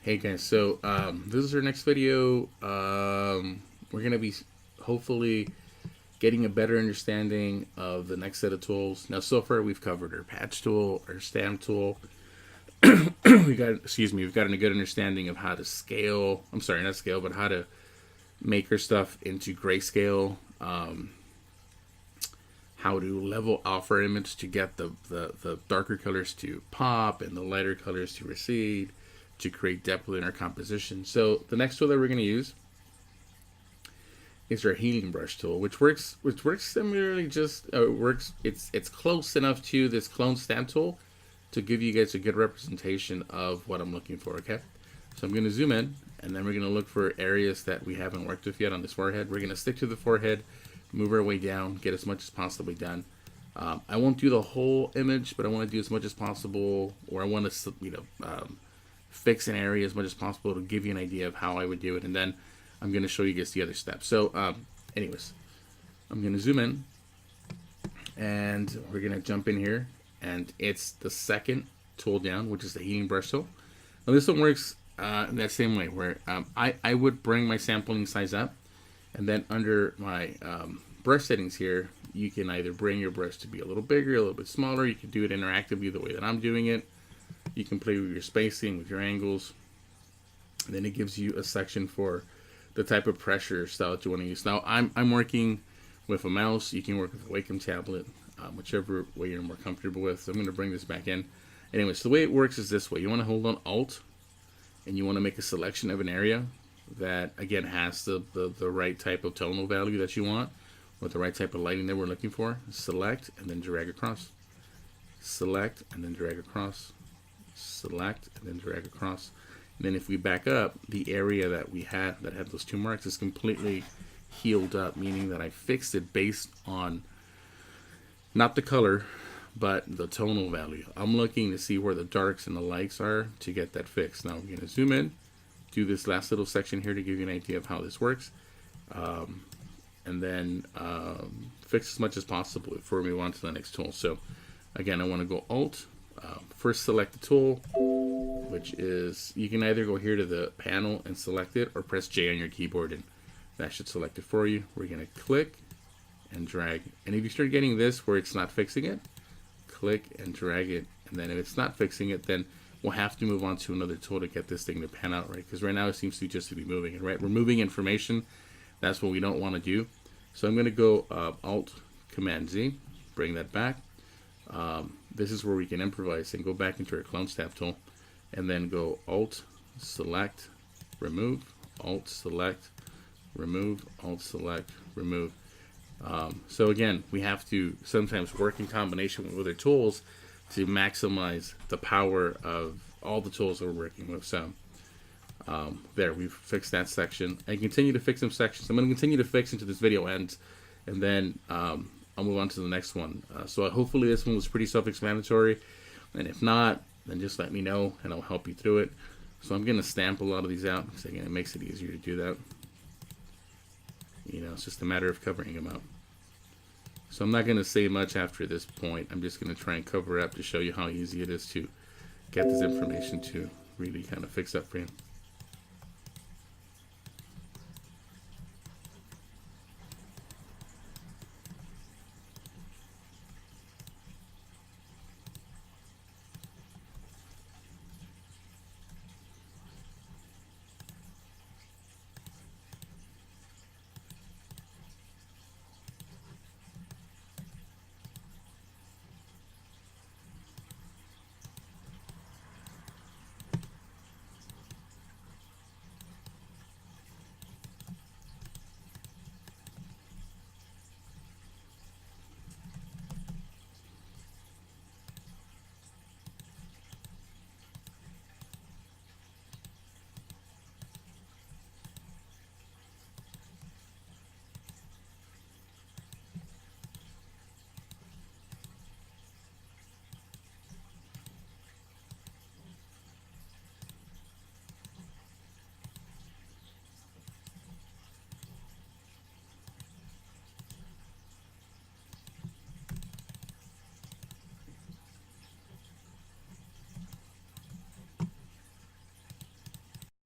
Hey guys, so this is our next video. We're gonna be hopefully getting a better understanding of the next set of tools. Now, so far we've covered our patch tool, our stamp tool. We've got a good understanding of how to scale. I'm sorry, not scale, but how to make our stuff into grayscale. How to level off our image to get the darker colors to pop and the lighter colors to recede, to create depth within our composition. So the next tool that we're going to use is our healing brush tool, which works similarly. It's close enough to this clone stamp tool to give you guys a good representation of what I'm looking for. Okay, so I'm going to zoom in, and then we're going to look for areas that we haven't worked with yet on this forehead. We're going to stick to the forehead, move our way down, get as much as possibly done. I won't do the whole image, but I want to do as much as possible, or I want to fix an area as much as possible to give you an idea of how I would do it, and then I'm going to show you guys the other steps. So anyways, I'm going to zoom in, and we're going to jump in here, and it's the second tool down, which is the heating brush tool. Now this one works in that same way, where I would bring my sampling size up, and then under my brush settings here, you can either bring your brush to be a little bigger, a little bit smaller. You can do it interactively the way that I'm doing it. You can play with your spacing, with your angles. And then it gives you a section for the type of pressure style that you want to use. Now, I'm working with a mouse. You can work with a Wacom tablet, whichever way you're more comfortable with. So I'm going to bring this back in. Anyways, the way it works is this way. You want to hold on Alt, and you want to make a selection of an area that, again, has the right type of tonal value that you want, with the right type of lighting that we're looking for. Select, and then drag across. Select, and then drag across. Select, and then drag across. And then if we back up, the area that we had that had those two marks is completely healed up, meaning that I fixed it based on not the color, but the tonal value. I'm looking to see where the darks and the lights are to get that fixed. Now I'm going to zoom in, do this last little section here to give you an idea of how this works, and then fix as much as possible before we move on to the next tool. So again, I want to go Alt, first select the tool, which is, you can either go here to the panel and select it, or press J on your keyboard and that should select it for you. We're going to click and drag, and if you start getting this where it's not fixing it, click and drag it, and then if it's not fixing it, then we'll have to move on to another tool to get this thing to pan out right, because right now it seems to just to be moving it, right? We're moving information. That's what we don't want to do. So I'm going to go Alt Command Z, bring that back. This is where we can improvise and go back into our clone stamp tool, and then go Alt Select Remove, Alt Select Remove, Alt Select Remove. So again, we have to sometimes work in combination with other tools to maximize the power of all the tools that we're working with. So there, we've fixed that section. I continue to fix some sections. I'm going to continue to fix until this video ends, and then I'll move on to the next one. So hopefully this one was pretty self-explanatory, and if not, then just let me know and I'll help you through it. So I'm going to stamp a lot of these out, because again, it makes it easier to do that. You know, it's just a matter of covering them up. So I'm not going to say much after this point. I'm just going to try and cover up to show you how easy it is to get this information to really kind of fix up for you.